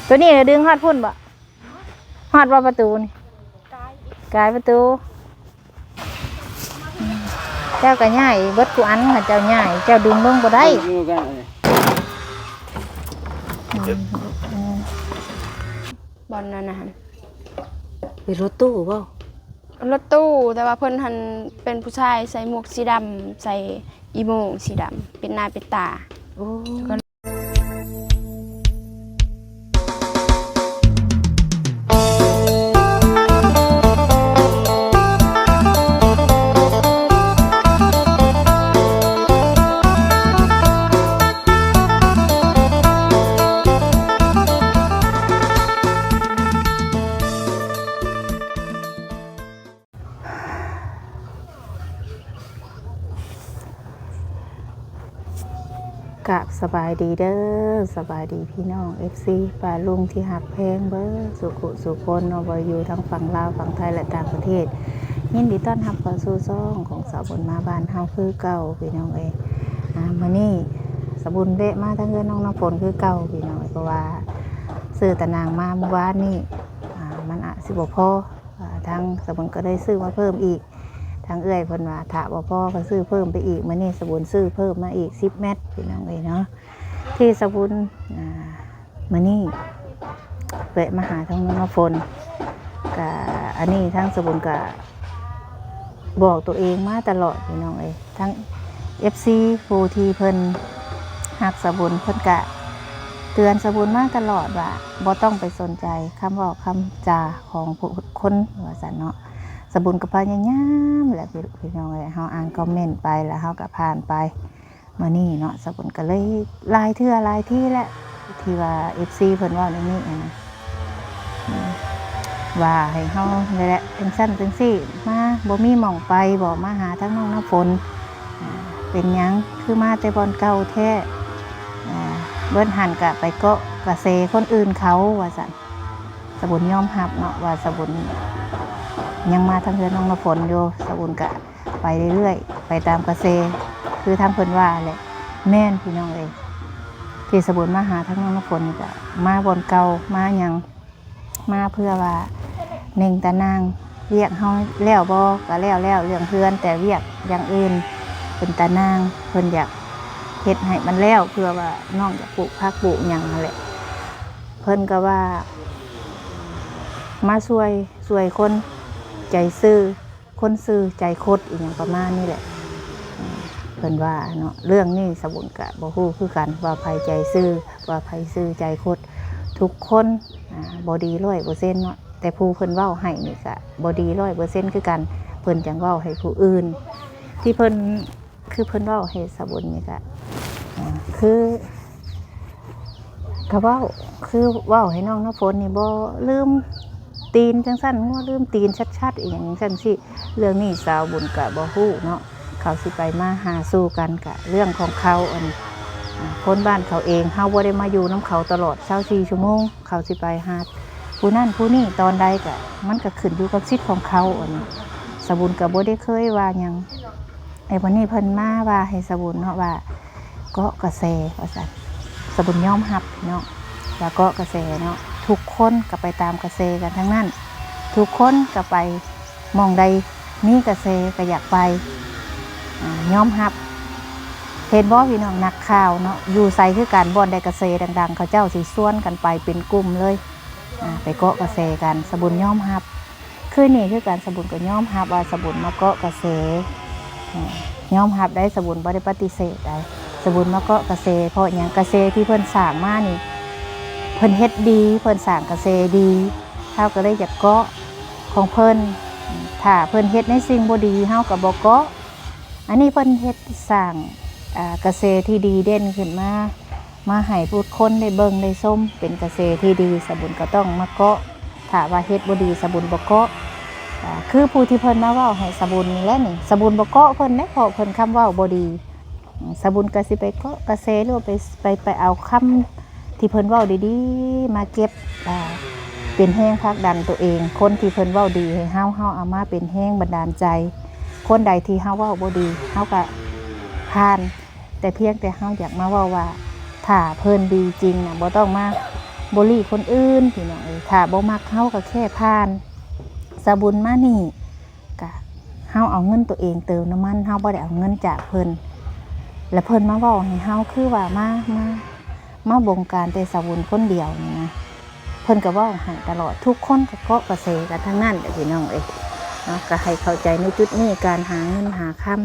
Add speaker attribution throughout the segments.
Speaker 1: ตัวนี้ดึงฮอดพุ่นบ่ฮอดว่าประตูนี่กายประตูเจ้าก็ง่ายเบิดกูอันค่ะเจ้าง่ายเจ้าดึงลงบ่ได้
Speaker 2: บอลนั่นนะฮะ
Speaker 1: เป็นรถตู้เปล่าร
Speaker 2: ถตู้แต่ว่าเพิ่นหันเป็นผู้ชายใส่หมวกสีดำใส่อีโมงสีดำเป็นหน้าเป็นตา
Speaker 1: โอ้กะสบายดีเด้อสบายดีพี่น้อง FC ป้าลุงที่หักแพงเบ้อสุขุสุคนเนาะบ่อยู่ทั้งฝั่งลาวฝั่งไทยและต่างประเทศยินดีต้อนรับเข้าสู่ช่องของสาวบุญมาบ้านเฮาคือเก่าพี่น้องเอ้ยมื้อนี้สาวบุญเวะมาทางเงินน้องน้ำฝนคือเก่าพี่น้องเพราะว่าซื้อตะนางมาเมื่อวานนี้มันสิบ่พอทางสาวบุญก็ได้ซื้อมาเพิ่มอีกทางเอื้อยเพิ่นว่าถ้าบ่พอก็ซื้อเพิ่มไปอีกมื้อนี้สาวบุญซื้อเพิ่มมาอีก10 เม็ดพี่น้องเอ้ยเนาะที่สาวบุญมื้อนี้แวะมาหาทางน้องน้ำฝนก็อันนี้ทางสาวบุญก็บอกตัวเองมาตลอดพี่น้องเอ้ยทั้ง FC ผู้ที่เพิ่นฮักสาวบุญเพิ่นก็เตือนสาวบุญมาตลอดว่าบ่ต้องไปสนใจคำบอกคำจาของผู้คนว่าซั่นเนาะสาวบุญก็พยายามแหละพี่น้องเอ้ยเฮาอ่านคอมเมนต์ไปแล้วเฮาก็ผ่านไปมื้อนี้เนาะสาวบุญก็เลยหลายเทื่อหลายที่แหละที่ว่า FC เพิ่นเว้าในนี้นะว่าให้เฮานี่แหละจังซั่นจังซี่มาบ่มีหม่องไปบอกมาหาทั้งน้องน้ำฝนเป็นหยังคือมาแต่บอนเก่าแท้เบิ้นหันกะไปเกาะกะเซคนอื่นเขาว่าซั่นสบุญยอมรับเนาะว่าสบุญยังมาทางเรือนน้องน้ำฝนอยู่สบุญกะไปเรื่อยๆไปตามกะเซคือทางเพิ่นว่าแหละแม่นพี่น้องเอ้ยที่สบุญมาหาทั้งน้องน้ำฝนกะมาบอนเก่ามาหยังมาเพื่อว่าเน่งตะนางเรียกเฮาแล้วบ่ก็แล้วเรื่องเพื่อนแต่เรียกอย่างอื่นเป็นตะนางเพิ่นอยากเฮ็ดให้มันแล้วเพื่อว่าน้องอยากปลูกผักปลูกหยังนั่นแหละเพิ่นก็ว่ามาช่วยคนใจซื่อคนซื่อใจคดอีกอย่างประมาณนี้แหละเพิ่นว่าเนาะเรื่องนี้สบุญก็บ่ฮู้คือกันว่าไผใจซื่อว่าไผซื่อใจคดทุกคนบ่ดี 100% เนาะแต่ผู้เพิ่นเว้าให้นี่ก็บ่ดี 100% คือกันเพิ่นจังเว้าให้ผู้อื่นที่เพิ่นคือเพิ่นเว้าให้สบุญนี่ก็คือเขาเว้าคือเว้าให้น้องน้ำฝนนี่บ่ลืมตีนจังซั่นบ่ลืมตีนชัดๆอีหยังจังซี่เรื่องนี้สาวบุญก็บ่ฮู้เนาะเขาสิไปมาหาสู้กันก็เรื่องของเขาอันคนบ้านเขาเองเฮาบ่ได้มาอยู่น้ำเขาตลอด24 ชั่วโมงเขาสิไปหาผู้นั่นผู้นี่ตอนใดก็มันก็ขึ้นอยู่กับสิทธิ์ของเขาอันสบุญก็บ่ได้เคยว่าหยังไอ้วันนี้เพิ่นมาว่าให้สบุญเนาะว่าเกาะกระแสว่าซั่นสบุญยอมรับเนาะว่าเกาะกระแสเนาะทุกคนก็ไปตามกระแสกันทั้งนั้นทุกคนก็ไปมองใดมีกระแสก็อยากไปยอมรับเห็นบ่พี่น้องนักข่าวเนาะอยู่ไสคือการบ่อนได้กระแสดังๆเขาเจ้าสิส่วนกันไปเป็นกลุ่มเลยไปเกาะกระแสกันสบุญยอมรับคือนี่คือการสบุญก็ยอมรับว่าสบุญมาเกาะกระแสยอมรับได้สบุญบ่ได้ปฏิเสธได้สบุญมาเกาะกระแสเพราะอย่างกระแสที่เพิ่นสร้างมานี่เพิ่นเฮ็ดดีเพิ่นสร้างกระแสดีเฮาก็เลยอยากเกาะของเพิ่นถ้าเพิ่นเฮ็ดในสิ่งบ่ดีเฮาก็บ่เกาะอันนี้เพิ่นเฮ็ดสร้างกระแสที่ดีเด่นขึ้นมาให้ผู้คนได้เบิ่งได้ชมเป็นกระแสที่ดีสบุญก็ต้องมาเกาะถ้าว่าเฮ็ดบ่ดีสบุญบ่เกาะคือผู้ที่เพิ่นมาเว้าให้สบุญนี่แหละนี่สบุญบ่เกาะเพิ่นเด้เพราะเพิ่นคำเว้าบ่ดีสบุญก็สิไปเกาะกระแสหรือไปเอาคำที่เพิ่นเว้าดีๆมาเก็บเป็นแรงผลักดันตัวเองคนที่เพิ่นเว้าดีให้เฮาเอามาเป็นแรงบันดาลใจคนใดที่เฮาเว้าบ่ดีเฮาก็ผ่านแต่เพียงแต่เฮาอยากมาเว้าว่าถ้าเพิ่นดีจริงน่ะบ่ต้องมา บ่ลีคนอื่นพี่น้องเอ้ยถ้าบ่มักเฮาก็แค่ผ่านสบุญมานี่ก็เฮาเอาเงินตัวเองเติมน้ำมันเฮาบ่ได้เอาเงินจากเพิ่นแล้วเพิ่นมาเว้าให้เฮาคือว่ามาบงการแต่สบุญคนเดียวนี่นะเพิ่นก็เว้าให้ตลอดทุกคนก็เกาะกระเซกันทั้งนั้นพี่น้องเอ้ยเนาะก็ให้เข้าใจในจุดนี้การหาเงินหาค่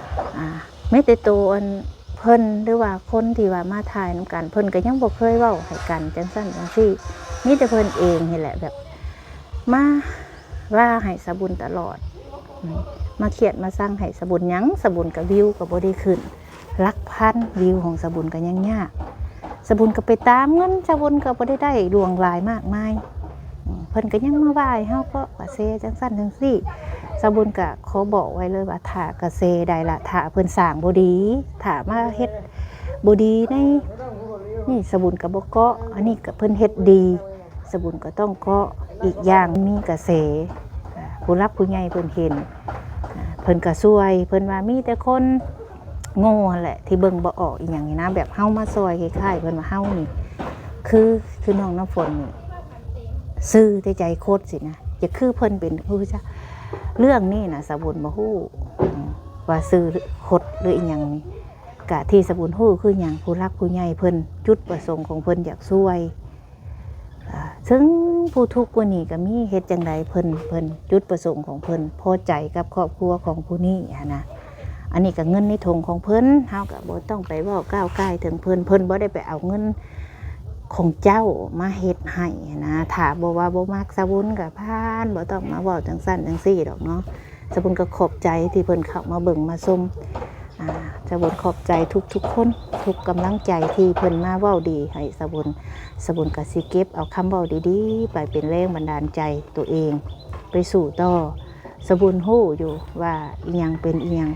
Speaker 1: ำไม่แต่ตัวอันเพิ่นหรือว่าคนที่ว่ามาถ่ายนำกันเพิ่นก็ยังบ่เคยเว้าให้กันจังซั่นจังซี่มีแต่เพิ่นเองนี่แหละแบบมาว่าให้สบุญตลอดมาเขียนมาสร้างให้สบุญหยังสบุญกับวิวก็บ่ได้ขึ้นหลักพันวิวของสบุญก็ยังยากสบุญก็ไปตามเงินสบุญก็บ่ได้ดวงหลายมากมายเพิ่นก็ยังมาว่าให้เฮาก็ว่าเซจังซั่นจังซี่สบุญก็ขอบอกไว้เลยว่าถ้ากะเซได้ละถ้าเพิ่นสร้างบ่ดีถ้ามาเฮ็ดบ่ดีในนี่สบุญก็บ่เกาะอันนี้ก็เพิ่นเฮ็ดดีสบุญก็ต้องเกาะอีกอย่างมีกะเสผู้รักผู้ใหญ่เพิ่นเห็นเพิ่นก็ช่วยเพิ่นว่ามีแต่คนโง่แหละที่เบิ่งบ่ออกอีหยังนี่นะแบบเฮามาซอยคล้ายๆเพิ่นว่าเฮานี่คือน้องน้ำฝนนี่ซื่อแต่ใจโคตรสินะจะคือเพิ่นเป็นผู้จ้าเรื่องนี้นะสบุญบ่ฮู้ว่าซื่อโคตรหรืออีหยังนี่กะที่สบุญฮู้คือหยังผู้รักผู้ใหญ่เพิ่นจุดประสงค์ของเพิ่นอยากช่วยซึ่งผู้ทุกข์กว่านี้ก็มีเฮ็ดจังไดเพิ่นจุดประสงค์ของเพิ่นพอใจกับครอบครัวของผู้นี้นะอันนี้ก็เงินในถุงของเพิ่นเฮาก็บ่ต้องไปเว้าก้าวไกลถึงเพิ่นบ่ได้ไปเอาเงินของเจ้ามาเฮ็ดให้นะถ้าบ่ว่าบ่มักสบุญก็ผ่านบ่ต้องมาเว้าจังซั่นจังซี่ดอกเนาะสบุญก็ขอบใจที่เพิ่นเข้ามาเบิ่งมาชมสบุญขอบใจทุกคนทุกกำลังใจที่เพิ่นมาเว้าดีให้สบุญก็สิเก็บเอาคำเว้าดีๆไปเป็นแรงบันดาลใจตัวเองไปสู่ต่อสบุญฮู้อยู่ว่าอีหยังเป็นอีหยัง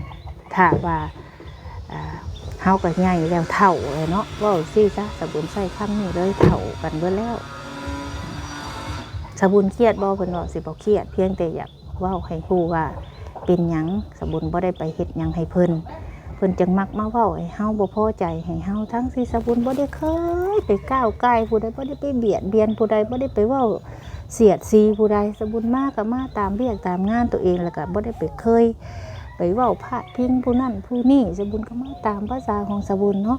Speaker 1: ถ้าว่าเฮาก็ใหญ่แล้วเฒ่าเลยเนาะเว้าซี่ซะสบุญใส่คำนี้เลยเฒ่ากันเบิดแล้วสบุญเครียดบ่เพิ่นว่าสิบ่เครียดเพียงแต่อยากเว้าให้ฮู้ว่าเป็นหยังสบุญบ่ได้ไปเฮ็ดหยังให้เพิ่นจังมักมาเว้าให้เฮาบ่พอใจให้เฮาทั้งที่สบุญบ่ได้เคยไปก้าวไกลผู้ใดบ่ได้ไปเบียดเบียนผู้ใดบ่ได้ไปเว้าเสียดสีผู้ใดสบุญมาก็มาตามเรียกตามงานตัวเองแล้วก็บ่ได้ไปเคยไปเว้าพาดพิงผู้นั่นผู้นี่สบุญก็มาตามภาษาของสบุญเนาะ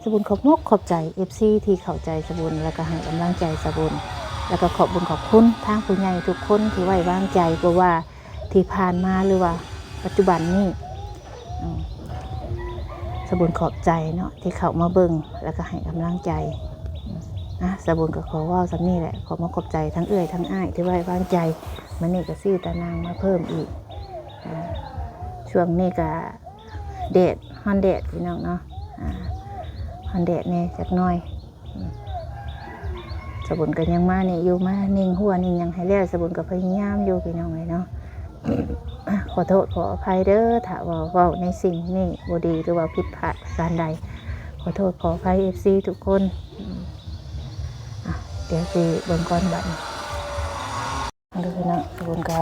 Speaker 1: สบุญขอบใจ FC ที่เข้าใจสบุญแล้วก็ให้กำลังใจสบุญแล้วก็ขอบคุณทางผู้ใหญ่ทุกคนที่ไว้วางใจบ่ว่าที่ผ่านมาหรือว่าปัจจุบันนี้สบุญขอบใจเนาะที่เข้ามาเบิ่งแล้วก็ให้กำลังใจนะสบุญก็ขอว่าสักนี่แหละขอมาขอบใจทั้งเอื้อยทั้งอ้ายที่ไว้วางใจมันนี่ก็ซี่ตานางมาเพิ่มอีกช่วงนี้ก็เดดฮอนเดดพี่น้องเนาะฮอนเดดเนี่ยจักหน่อยสบุญก็ยังมาเนี่ยอยู่มานิ่งหัวนิ่งยังให้แล้วสบุญก็พยายามอยู่พี่น้องเลยเนาะขอโทษขออภัยเด้อถ้าว่าในสิ่งนี้บ่ดีหรือว่าผิดพลาดการใดขอโทษขออภัย FC ทุกคนเดี๋ยวสิเบิ่งก่อนบัดนี้ดูนะสบุญก็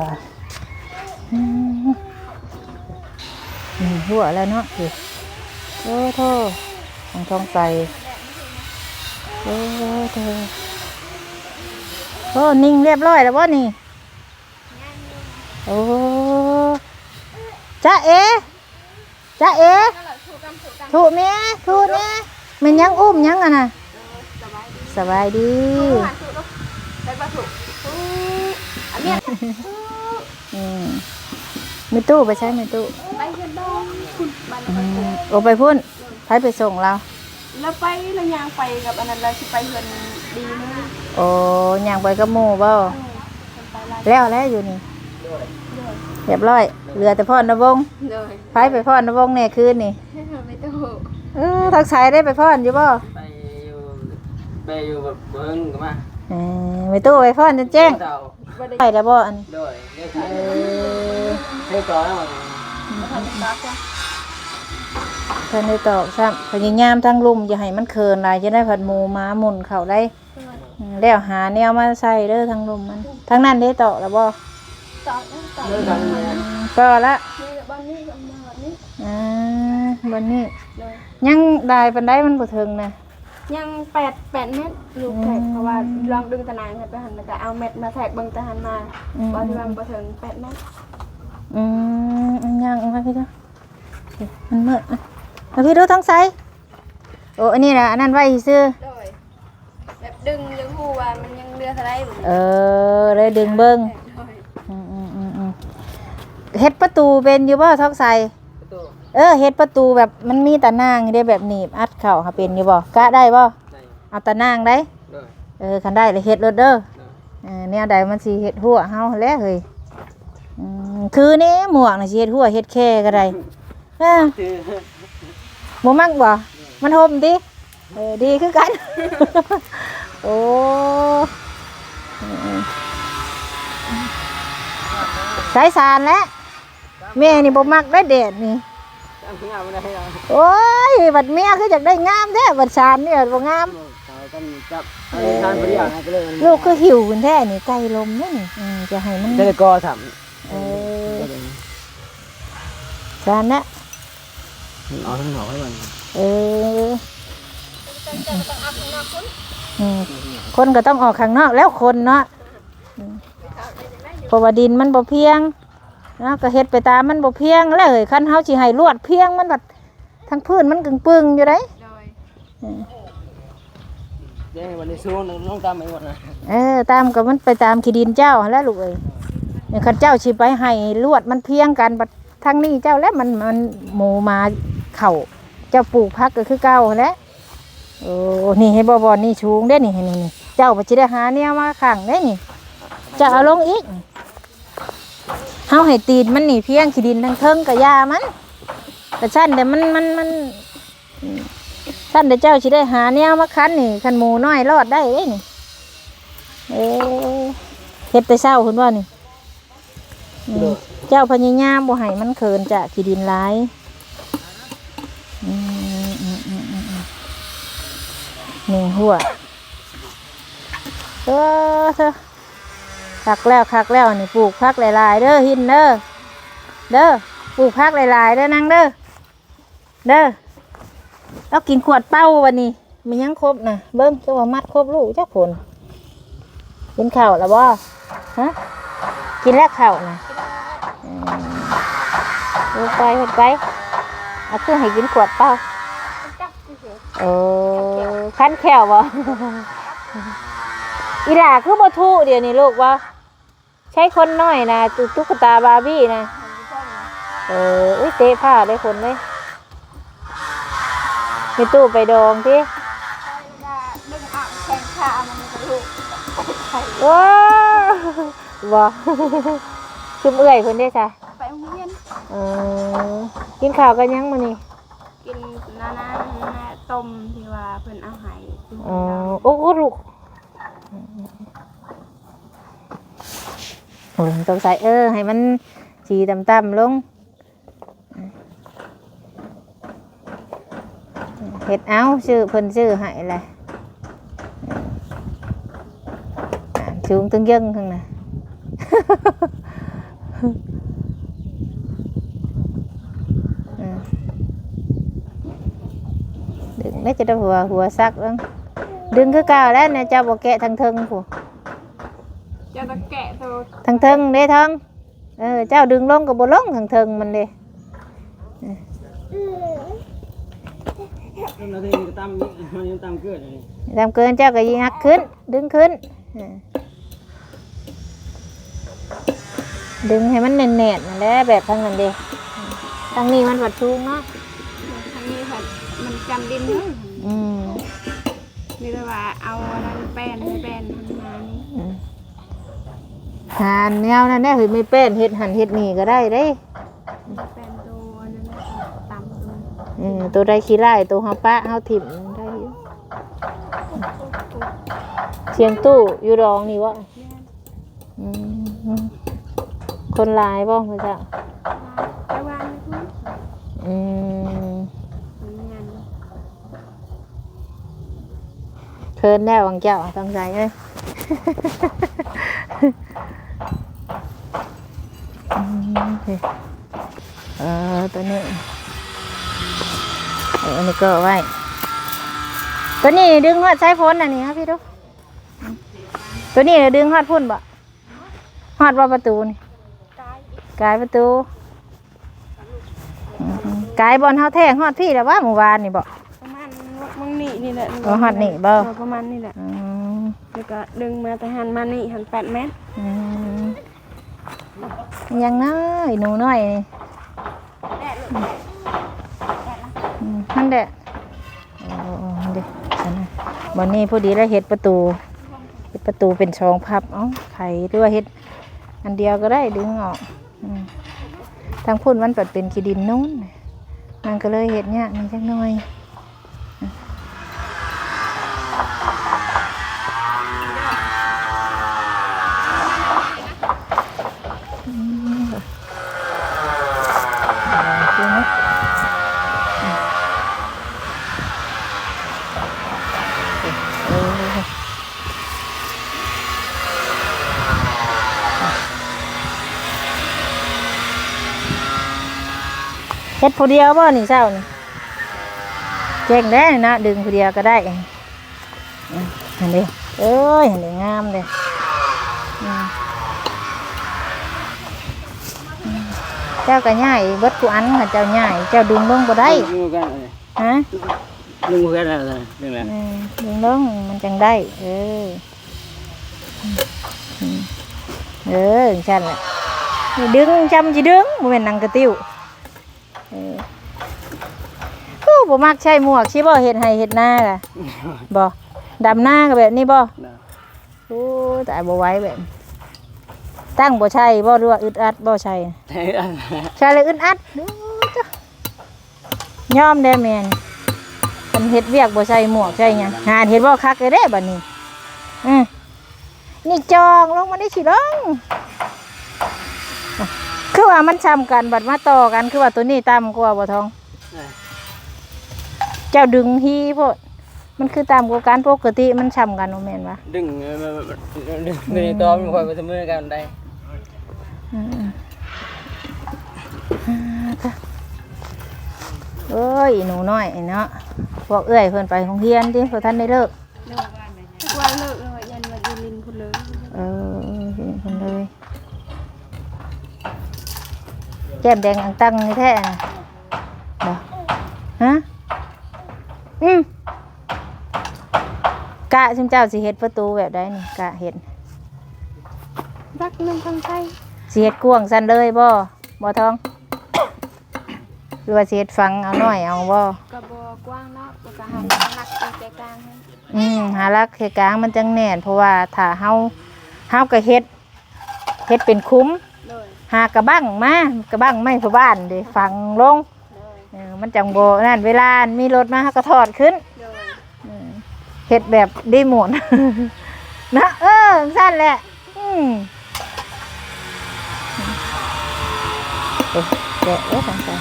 Speaker 1: หัวแล้วเนาะสิโอ้โธ่ของท้องใสโอ้โธ่โอ้นิ่งเรียบร้อยแล้วบ่นี่โอ้จ้าเอ๋ถูกแม่มันยังอุ้มยังอ่ะนะสบายดีมีตู้ไปใช้มีตู้ไปเฮือนดองโอ้ไปพุ่นไปส่งเรา
Speaker 2: แล้วไปแล้วยางไปกับอันนั้นเราสิไปเฮือนดีเลย
Speaker 1: โอ้ยางไปกับหมู่บ่แล้วอยู่นี่เรียบร้อยเหลือแต่พ่อนวงไปพ่อนวงเนี่ยคืนนี่ไม่ตู้ทักสายได้ไปพ่อนอยู่บ่
Speaker 3: ไปอยู่แบบเบิ้งก็มา
Speaker 1: ไม่ตู้ไปพ่อนจนแจ้งไปแล้วบ่อันนี้
Speaker 3: ให้ต่อแล้วมัน
Speaker 1: เพิ่นได้ตอกซ้ำพยายามทั้งลุ่มอย่าให้มันเคินหลายจะได้ผัดหมูม้าหมุนเข้าได้แล้วหาแนวมาใส่เด้อทั้งลุ่มมันทั้งนั้นได้ตอกแล้วบ่ก็ละบ้านนี้ยังได้ปานใดมันบ่ถึงนะ
Speaker 2: ยัง8 เมตรลูกแทกเพราะว่าลองดึงตะนางไปหันแล้วก็เอาเม็ดมาแทกเบิ่งตะหันมาบ่ที่ว่าบ่ถึง8 เมตร
Speaker 1: ยังเอาพี่ดูมันเมื่อเอาพี่ดูท้องใสโอ้อันนี้นะอันนั้นไว้ซื้อ
Speaker 2: โดยแบบดึงยังฮู้ว่ามันยังเรือเท่าไรบ่
Speaker 1: เลยดึงเบิ่งเฮ็ดประตูเป็นอยู่บ่ท้องใสเฮ็ดประตูแบบมันมีตะนางได้แบบหนีบอัดเข้าหาเป็นอยู่บ่กะได้บ่เอาตะนางได้คันได้เลยเฮ็ดรถเด้อแนวใดมันสิเฮ็ดหัวเฮาแล้วเฮ้ยคือนี่หมวกน่ะสิเฮ็ดหัวเฮ็ดแค่ก็ได้บ่มักบ่มันห่มติดีคือกันโอ้สายสารแล้วแม่นี่บ่มักได้แดดนี่โอ้ยบัดเมียคืออยากได้งามแท้บัดสารนี่บ่งามลูกคือหิวขึ้นแท้นี่ไก่ลมนี่จะให้มัน
Speaker 3: ได้ก็ถาม
Speaker 1: สารนะ
Speaker 3: เอาทั้งหนอกให้มัน
Speaker 1: คนก็ต้องออกข้างนอกแล้วคนเนาะเพราะว่าดินมันบ่เพียงนะก็เฮ็ดไปตามมันบ่เพียงแล้วเอ้ยคันเฮาสิให้ลวดเพียงมันบัดทั้งพื้นมันกึ่งปึงอยู่ได้
Speaker 3: เดี๋ยววันนี้สู้น้องตามไปหมดนะ
Speaker 1: ตามกับมันไปตามขี้ดินเจ้าแล้วลูกเอ้ยเนี่ยคันเจ้าสิไปให้ลวดมันเพียงกันบัดทางนี้เจ้าแล้วมันหมูมาเข้าเจ้าปลูกผักก็คือเก่าแล้วโอ้นี่ให้บ่นี่ชูงได้นี่นี่เจ้าบ่สิได้หาแนวมาขังได้นี่จะเอาลงอีกเฮาให้ตีนมันนี่เพียงขี้ดินทั้งเทิงกับยามันแต่ชั้นแต่มันชั้นแต่เจ้าสิได้หาแนวมาคันนี่คันหมูน้อยรอดได้เด้นี่เฮ็ดแต่เช้าเพิ่นว่านี่เจ้าพญายามบ่ให้มันเขินจะขี้ดินหลายนี่หัวเธอคักแล้วนี่ปลูกผักหลายๆเด้อหินเด้อปลูกผักหลายๆเด้อนางเด้อแล้วกินขวดเป้าวันนี้มันยังครบนะเบิ้งจะว่ามัดครบลูกจักผลกินข้าวแล้วบ่ฮะกินแล้วข้าวนะไปเอาเครื่องให้กินขวดเป้าคั้นแขวบ่อีหล่าคือบ่ทูเดี๋ยวนี้ลูกว่าใช้คนน้อยนะตุ๊กตาบาร์บี้นะอุ้ยเตะผ้าได้คนเลยไปตู้ไปดองที่ว้าวบ่ชุมเอื่อยคนได้จ้ะ
Speaker 2: ไปโรงเรียน
Speaker 1: กินข้าวกันยังมื้อนี้
Speaker 2: กินนาต้มที่ว่าเพิ่นเอาให้
Speaker 1: โอ้ลูกต้องใส่ให้มันสีต่ำๆลงเห็ดเอาชื่อเพิ่นชื่อให้แหละชูงตึงยึงข้างในดึงได้จะได้หัวซักบ้างดึงคือเก่าแล้วเนี่ยเจ้าบอกแกะทางเทิงผู้
Speaker 2: เจ้าตะแกะตัว
Speaker 1: ทางเทิงเด้ทางเจ้าดึงลงกับบ่ลงทางเทิงมันเด้
Speaker 3: เราได้ตามมันยังตามเกินเลย
Speaker 1: ตามเกินเจ้าก็ยิงหักขึ้นดึงขึ้นดึงให้มันแน่นๆนั่นแหละแบบทางนั้นเด้ทางนี้มันวัดสูงเนาะ
Speaker 2: ทางนี้ค่ะมันกันดินเลยนี่เลยว่าเอาอะไรแป้นมานี่
Speaker 1: หั่นแนวนั่นแหละเฮ้ยไม่แป้นเฮ็ดหั่นเฮ็ดนี่ก็ได้เด้
Speaker 2: แป้นตัวนั้นตำ
Speaker 1: ตัวใดขี้ไล่ตัวเฮาปะเฮาถิ่มได้อยู่เสียงตู้อยู่รองนี่วะคนหลายบ่พ่อจ้ะ
Speaker 2: ไปวาง
Speaker 1: เคินได้วังเจ้าต้องใจเลยตัวนี้อันนี้ก็ไว้ ตัวนี้ดึงฮอดสายฝนอันนี้ครับพี่ดูตัวนี้ดึงฮอดพุ่นบ่ฮอดว่าประตูนี่กายประตูกายบอลเฮาแท่งฮอดพี่แล้วว่าเมื่อวานนี่บ่
Speaker 2: ประมาณมึงนี่แหละ
Speaker 1: ฮอดนี่บ่
Speaker 2: ประมาณนี่แหละแล้วก็ดึงมาแต่หันมานี่หัน8 เมตร
Speaker 1: ยังน้อยหนูน้อยนี่นั่นแหละโอ้เด็กวันนี้พอดีแล้วเฮ็ดประตูเป็นช่องพับเอ้าไขด้วยเฮ็ดอันเดียวก็ได้ดึงออกทางพุ่นมันปัดเป็นขี้ดินนู้นมันก็เลยเฮ็ดเนี่ยมันจักหน่อยเฮ็ดผู้เดียวบ่นี่เจ้านี่เก่งได้นะดึงผู้เดียวก็ได้เห็นดิเอ้ยเห็นดิงามเลยเจ้าก็ง่ายเบิดผู้อันค่ะเจ้าง่ายเจ้าดึงลงบ่ได้ฮะ
Speaker 3: ดึงกันอะไรดึงอะไร
Speaker 1: ดึงลงมันจังได้ฉันแหละดึงจำจะดึงบ่แม่นนังกระติ้วบ่มักใช้หมวกสิบ่เฮ็ดให้เฮ็ดหน้าล่ะบ่ดำหน้าก็แบบนี้บ่โอ้ตายบ่ไหวแบบตั้งบ่ใช่บ่หรือว่าอึดอัดบ่ใช่ใช่เลยอึดอัดยอมได้แม่นคันเฮ็ดเวียกบ่ใช่หมวกใช่หยังหาเฮ็ดบ่คักเลยเด้บัดนี้นี่จองลงมาได้สิลงคือว่ามันซ้ำกันบัดมาต่อกันคือว่าตัวนี้ต่ำกว่าบ่ทองเจ้าดึงฮีโพดมันคือตามกฎการปกติมันช้ำกันโอแมนวะ
Speaker 3: ดึงในตัวมันคอยไปเสมอกันได้
Speaker 1: เอ้ยหนูน้อยเนาะพวกเอื้อยเพิ่นไปโรงเรียนที่พวกท่านได้เลิก
Speaker 2: ทุกวันเลิกเลยยันวันยืนลินคนเลย
Speaker 1: คนเลยแก้มแดงอังตังนี่แท้นะบ่ฮะกะชิมเจ้าสิเฮ็ดประตูแบบใดนี่กะเฮ็ด
Speaker 2: รักนึงทางไทย
Speaker 1: สิเฮ็ดกว้างซั่นเลยบ่ทองหรือว่าสิเฮ็ดฟังเอาน้อยเอาบ่
Speaker 2: ก็บ่กว้างเนาะก็หารักใจกลาง
Speaker 1: หารักใจกลางมันจังแน่นเพราะว่าถ้าเฮาก็เฮ็ดเป็นคุ้มหากระบังมากระบังไม้ผู้บ้านเด้ฟังลงมันจังบ่นั่นเวลามีรถมาเฮาก็ถอดขึ้นเฮ็ดแบบได้หมดนะสั้นแหละแกะสั้น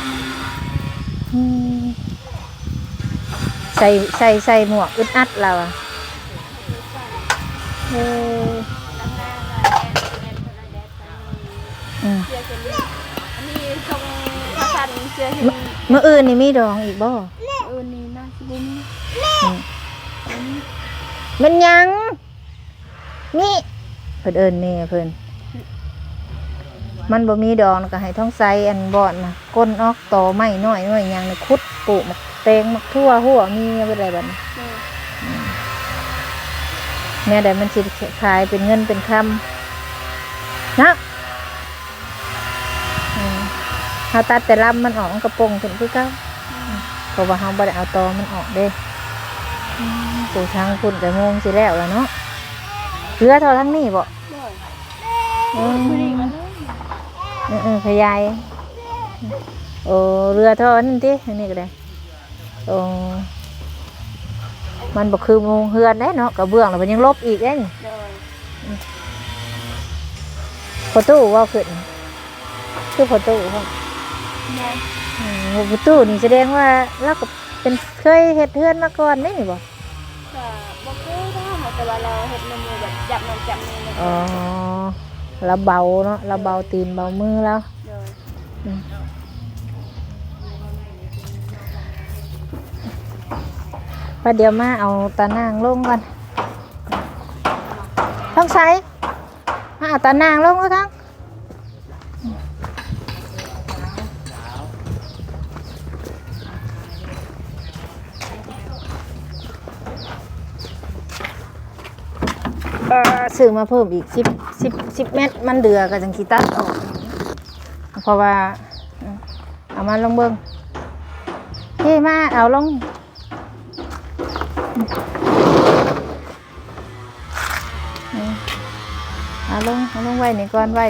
Speaker 1: ใส่หมวกอึดอัดเราเมื่ออื่นนี่มีดองอีกบ่
Speaker 2: นี่น่าสิบ่มี
Speaker 1: มันยังนี่เพิ่นเอิ้นแม่เพิ่นมันบ่มีดองก็ให้ท้องไสอันบ่อนนะก้นออกตอไม้น้อยหยังนี่ขุดปลูกมักแตงมักทั่วหัวมีอะไรบัดนี้แม่ได้มันสิขายเป็นเงินเป็นคำนะเฮาตัดแต่ลำมันออกกระโปรงขึ้นคือเก่าเพราะว่าเฮาบ่ได้เอาตอมันออกเด้ปลูกทางพุ่นแต่โมงสิแล้วล่ะเนาะเรือเท่าทั้งนี้บ่ขยายเรือเท่านั้นติอันนี้ก็ได้มันบ่คือโมงเฮือนเด้เนาะกระเบื้องแล้วมันยังลบอีกเด้นี่พอตู้ว่าขึ้นคือพอตู้พ่อพอตู้นี่แสดงว่าเราก็เป็นเคยเฮ็ดเฮือนมาก่อนนี่บ่
Speaker 2: บ่เคยได้แต่ว่าเราเฮ็ดมือแบบจับมือ
Speaker 1: เราเบาเนาะเราเบาตีนเบามือแล้ว ป้าเดี๋ยวมาเอาตานางลงก่อนท้องใสมาเอาตานางลงก็ทั้งซื้อมาเพิ่มอีก10 เม็ดมันเดือกับจังกีตัดออกเพราะว่าเอามาลงเบิ้งพี่มาเอาลงเอาลงไว้นี่ก่อนไว้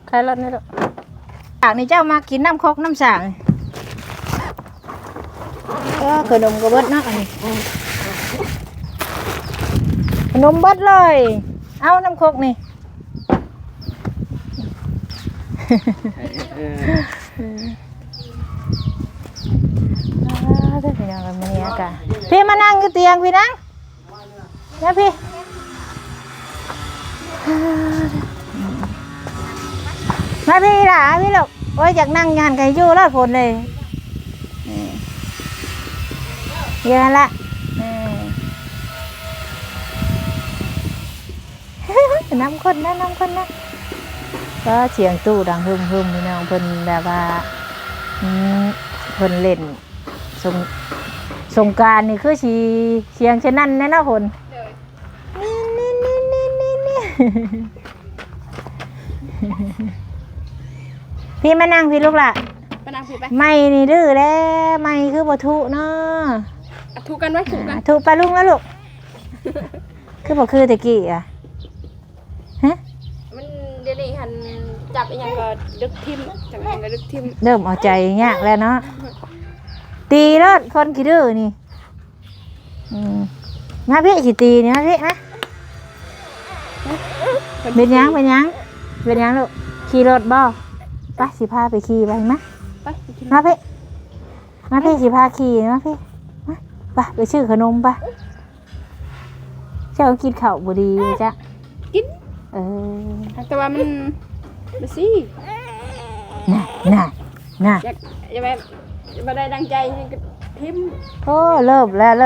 Speaker 1: ใครรถนี่ลูกจากนี่เจ้ามากินน้ำคกน้ำสางขนมกระเบิดเนาะอันนี้ขนมเบิดเลยเอาน้ำคกนี่พี่น้องกันมาเนี่ยกันพี่มานั่งอยู่เตียงพี่นั่งนะพี่มาพี่ล่ะพี่ลูกโอ้ยอยากนั่งงานไก่ยู่รอดฝนเลยเยอะละน้ำข้นนะก็เสียงตู้ดังฮึมพี่น้องเพิ่นแบบว่าเพิ่นเล่นสงกรานต์นี่คือสีเสียงเช่นนั้นแน่นอนคนนี่พี่มานั่งพี่ลูกล่ะ
Speaker 2: มานั่งพี่ไป
Speaker 1: ไม่นี่ดื้อแล้วไม่คือบ่ทุเนาะ
Speaker 2: ทุกันไว้ทุกัน
Speaker 1: ทุปลาลุงแล้วลูกคือบ่คือตะกี้อ่ะฮะ
Speaker 2: มันเดี๋ยวนี้หันจับอีหยังก็ดึกทิ่มจับอีหยังก็ดึกทิ่ม
Speaker 1: เริ่มเอาใจยากแล้วเนาะตีรถคนขี้ดื้อนี่มาพี่สิตีนี่มาพี่นะเป็นยังลูกขี่รถบ่ไปสิพาไปขี่ไปมั้ยมาพี่สิพาขี่มาพี่ไปชื่อขนมไปเจ้ากินข้าวบ่ดีจ้ะ
Speaker 2: กินแต่ว่ามันบ่สิ
Speaker 1: น่ะ
Speaker 2: อย่าแบบบ่ได้ดังใจก็ทิ่ม
Speaker 1: โอ้เริ่มแน่เ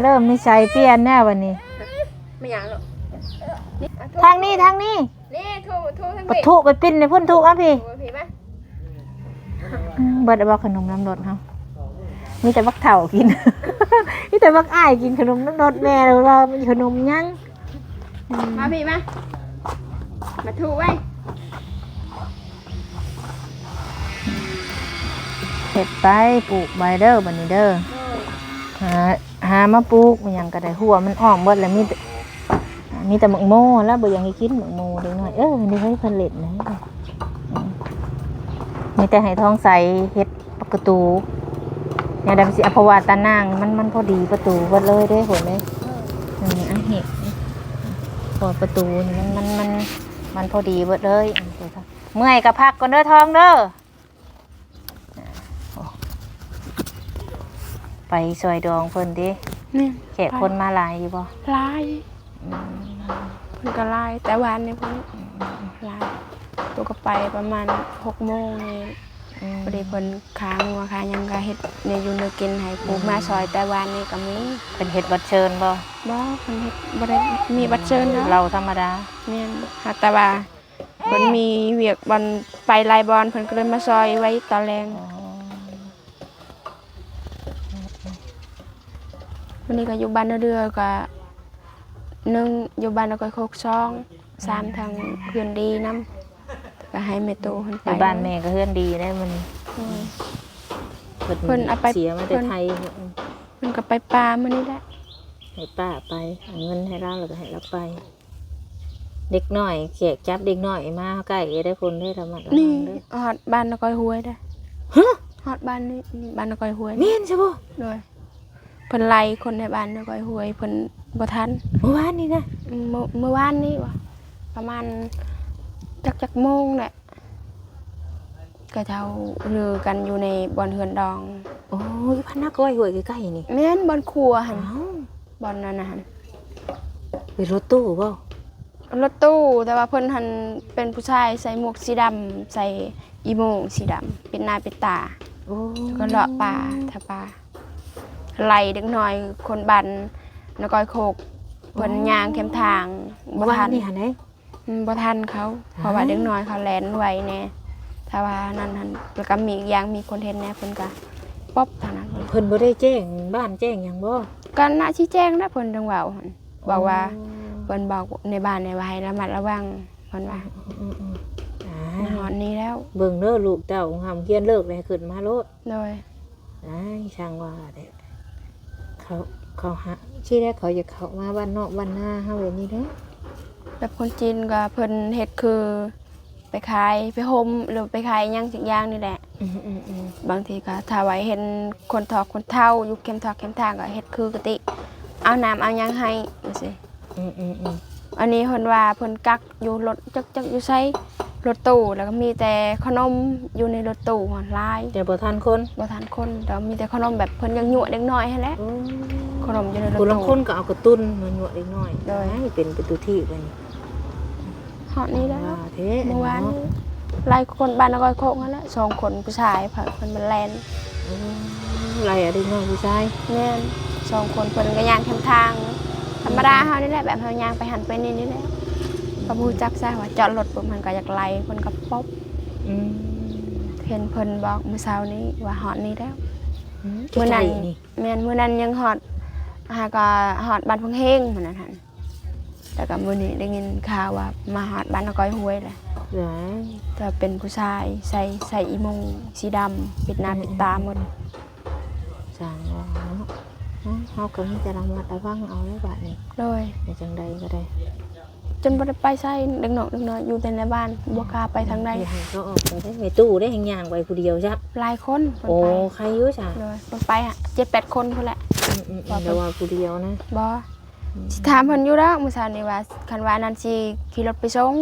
Speaker 1: ริ่มนิสัยเปลี่ยนแน่วันนี้
Speaker 2: ไม่หยังหรอก
Speaker 1: ทางนี้
Speaker 2: นี่ทูทาง
Speaker 1: นี้ทุไปปิ้นในพุ่นทุอ่ะพี่
Speaker 2: พี่มั้ย
Speaker 1: เบิดเอาขนมน้ำรสเฮามีแต่บักเฒ่ากินมีแต่บักอ้ายกินขนมน้ำรสแม่เรามีขนมยัง
Speaker 2: มาพี่มาทูไว้
Speaker 1: เฮ็ดไปปลูกใบเด้อบัดนี้เด้อหามาปลูกมันหยังก็ได้หัวมันอ้อมเบิดแล้วมีแต่หมึกโม่แล้วบ่ยังให้กินหมึกโม่เด็กน้อยนี่ให้เพิ่นเล่นนะมีแต่ให้ท้องใสเฮ็ดประตูเนี่ยดำสิอภวาตานางมันพอดีประตูเบิดเลยเด้โหเลยเฮ็ดพอประตูนี่มันพอดีเบิดเลยเมื่อยก็พักก่อนเด้อท้องเด้อไปซอยดองเพิ่นดิแขกคนมาหลายอยู่บ่
Speaker 2: หลายเพิ่นก็หลายแต่วันนี้เพิ่นหลายตัวก็ไปประมาณ 6:00 นนี่พอดีเพิ่นค้างว่าค้ายังก็เฮ็ดเนี่ยอยู่เนื้อกินให้ปลูกมาซอยแต่วันนี้ก็มี
Speaker 1: เพิ่นเฮ็ดบัตรเชิญบ่
Speaker 2: เพิ่นเฮ็ดบ่ได้มีบัตรเชิญเนาะ
Speaker 1: เราธรรมดา
Speaker 2: แม่นแต่ว่าเพิ่นมีเวียกบอลไปลายบอลเพิ่นก็เลยมาซอยไว้ตอนแรงวันนี้ก็อยู่บ้านเดือก็1อยู่บ้านก็โคกช่อง3ทางเพื่อนดีนำก็ให้แม่โตเพิ่นไป
Speaker 1: บ้านแม่ก็เฮือนดีได้มันเพิ่นเอาไปเสียมาแต่ไทย
Speaker 2: เพิ่นก็ไปป่ามื้อนี้แหละ
Speaker 1: ให้ป้าไปเอาเงินให้เราแล้วก็ให้เราไปเด็กน้อยแขกจับเด็กน้อยมาใกล้ได้คนได้ธรรมะ
Speaker 2: นี่ฮอดบ้านนกอยห้วยได้ฮอดบ้านนี่บ้านนกอยห้วย
Speaker 1: แม่นใช่บ่
Speaker 2: โดยเพิ่นไล่คนในบ้านนกอยห้วยเพิ่นบ่ทัน
Speaker 1: เมื่อวานนี่นะ
Speaker 2: เมื่อวานนี้ว่ะประมาณจักโมงแหละ ก็เจ้าลือกันอยู่ในบ่อนเฮือนดอง
Speaker 1: โอ้ยพันนาก้อยห้วยใกล้ๆนี่
Speaker 2: แม่นบ่อนครัวหั่น
Speaker 1: อ้าว
Speaker 2: บ่อนนั้นน่ะหั่น
Speaker 1: เป็นรถตู้บ่
Speaker 2: รถตู้แต่ว่าเพิ่นหันเป็นผู้ชายใส่หมวกสีดำใส่อีโมงสีดำเป็นหน้าเป็นตา
Speaker 1: โอ้
Speaker 2: ก็เลาะป่าถ้าป่าไล่เด็กน้อยคนบันนกอยโคกเพิ่นย่างเข้มทางบ่
Speaker 1: ว่า
Speaker 2: ทัน
Speaker 1: นี่หั่นเด้
Speaker 2: บ่ทันเขาเพราะว่าเด็กน้อยเขาแล่นไวแน่ถ้าว่านั่นหั่นแล้วก็มีอีกอย่างมีคนเห็นแน่เพิ่นก็ป๊อบเท่านั้นเลย
Speaker 1: เพิ่นบ่ได้แจ้งบ้านแจ้งหยังบ่
Speaker 2: ก็น่าชี้แจงนะเพิ่นจังเว้าหั่นบอกว่าเพิ่นบอกในบ้านในว่าให้ระมัดระวังเพิ่นว่า
Speaker 1: อืมอ่า
Speaker 2: ในหอนนี้แล้ว
Speaker 1: เบิ่งเด้อลูกเต้าหำเฮียนเลิกเลยขึ้นมาโลด
Speaker 2: โดย
Speaker 1: อ้ายช่างว่าเด้อเขาหาที่แรกเขาจะเข้ามาบ้านนอกบ้านนาเฮาแบบนี้เด้อ
Speaker 2: แบบคนจีนก็เพิ่นเฮ็ดคือไปขายไปโฮมหรือไปขายหยังสักอย่างนี่แหละ
Speaker 1: อืม
Speaker 2: บางทีก็ถ้าไว้เห็นคนถอกคนเฒ่าอยู่เข้มถอกเข้มทางก็เฮ็ดคือกติเอาน้ำเอาหยังให้จังซี่
Speaker 1: อืม
Speaker 2: อันนี้เพิ่นว่าเพิ่นกักอยู่รถจักอยู่ไสรถตู้แล้วก็มีแต่ขนมอยู่ในรถตู้หอนหลาย
Speaker 1: แต่บ่ทันคน
Speaker 2: บ่ทันคนแต่มีแต่ขนมแบบเพิ่นยังยั่วเด็กน้อยให้แหละ
Speaker 1: โอ้
Speaker 2: ขนมอยู่ในรถ
Speaker 1: ผู้ลาง
Speaker 2: ตู้
Speaker 1: คนก็เอากระตุ้นมาหนวดเล็กน้อย
Speaker 2: โดย
Speaker 1: อ้ายเป็นประตูที่ไปนี่
Speaker 2: ฮอดนี้แล้ว
Speaker 1: ว่าเท่
Speaker 2: เมื่อวานนี้หลายคนบ้านนครโคกนั่นแหละ2คนผู้ชายเพิ่นมันแลน
Speaker 1: ไรอะเด็กน้อยผู้ชาย
Speaker 2: แม่น2คนเพิ่นก็ย่างเข้มทางธรรมดาเฮานี่แหละแบบเฮาย่างไปหันไปนี่แหละก็บ่รู้จักซะว่าจอดรถปุ๊บมันก็อยากไล่เพิ่นก็ป๊อบ
Speaker 1: อืม
Speaker 2: เห็นเพิ่นบอกมื้อเช้านี้ว่าฮอดนี้แล้ว
Speaker 1: มื้
Speaker 2: มื้
Speaker 1: อ
Speaker 2: อ
Speaker 1: นั้
Speaker 2: นั้น น
Speaker 1: นี่
Speaker 2: แม่นมื้อนั้นยังฮอดก็ฮอดบ้านเพิ่งเฮงมื้อนั้นหั่นแต่ก็มื้อนี้ได้ยินข่าวว่ามาฮอดบ้านนกอยห้วยแหละ
Speaker 1: เหรอ
Speaker 2: แต่เป็นผู้ชายใส่อีโมงสีดำปิดหน้าปิดตาหมด
Speaker 1: สั่งว่าเนาะเฮาก็มีแต่ระมัดระวังเอาไว้บัดนี้
Speaker 2: เลย
Speaker 1: ในจังใดก็ได้
Speaker 2: จนบ่ได้ไปใส่เด็กน้อยอยู่แต่ในบ้านบ่กล้าไปทางใด
Speaker 1: อย่าให้เขาออกไปได้ในตู้ได้แห่งย่างไว้ผู้เดียวจ้ะ
Speaker 2: หลายคนเพิ่น
Speaker 1: โอ้
Speaker 2: ไป
Speaker 1: ใครอยู่จ้ะ
Speaker 2: เลยเพิ่นไปอ่ะ7-8 คนพุ่นแหละ
Speaker 1: เดี๋ยวว่าผู้เดียวนะ
Speaker 2: บ่สิถามเพิ่นอยู่แล้วมื้อเช้านี้ว่าคันว่านั้นสิขี่รถไปส่ง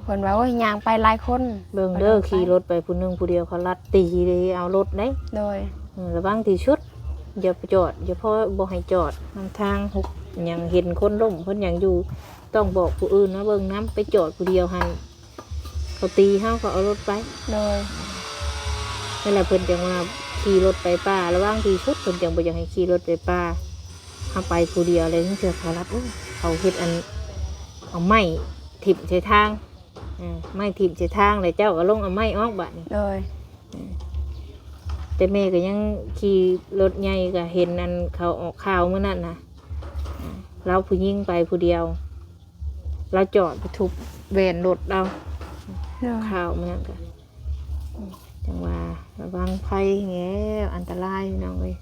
Speaker 2: เพิ่นว่าโอ้ยย่างไปหลายคน
Speaker 1: เบิ่งเด้อขี่รถไปผู้หนึงผู้เดียวเขาลัดตีเลยเอารถได้
Speaker 2: โดย
Speaker 1: ระวังที่ชุดอย่าไปจอดอย่าพอบ่ให้จอดนำทางหุกหยังเห็นคนล้มเพิ่นหยังอยู่ต้องบอกผู้อื่นนะเบิ่งน้ำไปจอดผู้เดียวหันเขาตีเฮาเขาเอารถไป
Speaker 2: โดย
Speaker 1: นั่นแหละเพิ่นจังว่าขี่รถไปป่าระวังที่ชุดเพิ่นจังบ่อยากให้ขี่รถไปป่าเฮาไปผู้เดียวเลยทั้งเทื่อเขารับเขาเฮ็ดอันเอาไม้ทิ่มใส่ทางไม้ทิ่มใส่ทางเลยเจ้าก็ลงเอาไม้ออกบัดนี้
Speaker 2: โดย
Speaker 1: แต่แม่ก็ยังขี่รถใหญ่ก็เห็นอันเขาออกข่าวเมื่อนั้นนะเราผู้ยิ่งไปผู้เดียว เราจอดไปทุบแวนรถเรา
Speaker 2: โดย
Speaker 1: ข่าวเมื่อนั้นก็จังว่าระวังภัยแง่อันตรายน้องเลย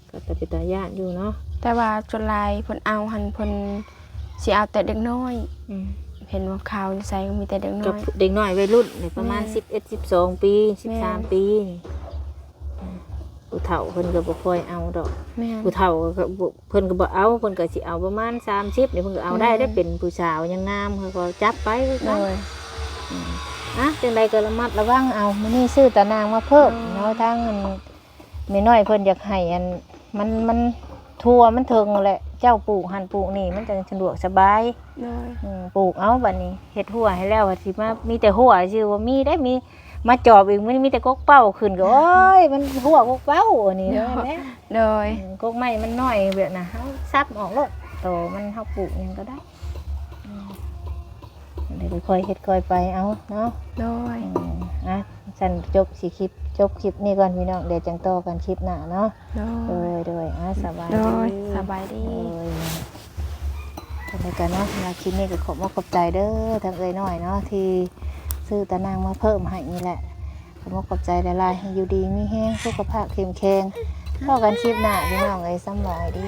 Speaker 1: ก็ตะปิตาญาติอยู่เนาะ
Speaker 2: แต่ว่าจนหลายเพิ่นเอาหันเพิ่นสิเอาแต่เด็กน้อย
Speaker 1: อืม
Speaker 2: เห็นว่าข่าวใส่มีแต่เด็กน้
Speaker 1: กั
Speaker 2: อบ ย
Speaker 1: เด็กน้อยวัยรุ่นนี่ประมาณ
Speaker 2: แม่
Speaker 1: 11-12 ปี
Speaker 2: แม่
Speaker 1: 13 ปีนี่ผู้เฒ่าเพิ่นก็บ่ค่อยเอาดอก
Speaker 2: แม่น
Speaker 1: ผู้เฒ่าก็บ่เพิ่นก็บ่เอาเพิ่นก็สิเอาประมาณ30นี่เพิ่นก็เอาได้ได้เป็นผู้สาวยังงามเพิ่นก็จับไปคือ
Speaker 2: โด
Speaker 1: กัน
Speaker 2: ย
Speaker 1: จังใดก็ระมัดระวังเอามื้อนี้ซื้อตะนางมาเพิ่มเนาะทางอันแม่น้อยเพิ่นอยากให้อันมันทั่วมันถึงแหละเจ้าปลูกหั่นปลูกนี่มันจะสะดวกสบาย
Speaker 2: โดย
Speaker 1: ปลูกเอาบัดนี้เฮ็ดหัวให้แล้วว่าสิมามีแต่หัวชื่อว่ามีได้มีมาจอบอีกมันมีแต่กกเป้าขึ้นก็โอ้ยมันหัวกกเป้าอันนี้เด้อแม่
Speaker 2: โดย
Speaker 1: กกไม้มันน้อยแบบน่ะเฮาซับออกโลดโตมันเฮาปลูกหยังก็ได้เดี๋ยวค่อยเฮ็ดค่อยไปเอาเนาะ
Speaker 2: โดย
Speaker 1: ฉันจบคลิปนี้ก่อนพี่น้องเดี๋ยวจังต่อกันคลิปหน้าเนาะ
Speaker 2: โดย
Speaker 1: โดยสบาย
Speaker 2: โดย
Speaker 1: ดี
Speaker 2: สบายดี
Speaker 1: กันกันเนาะมาคลิปนี้ก็ขอบใจเด้อทางเอ้ยน้อยเนาะที่ซื้อตะนางมาเพิ่มให้นี่แหละขอบใจหลายๆให้อยู่ดีมีแห้งสุขภาพเข้มแข็งต่อกันคลิปหน้าพี่น้องเอ้ยสำบายดี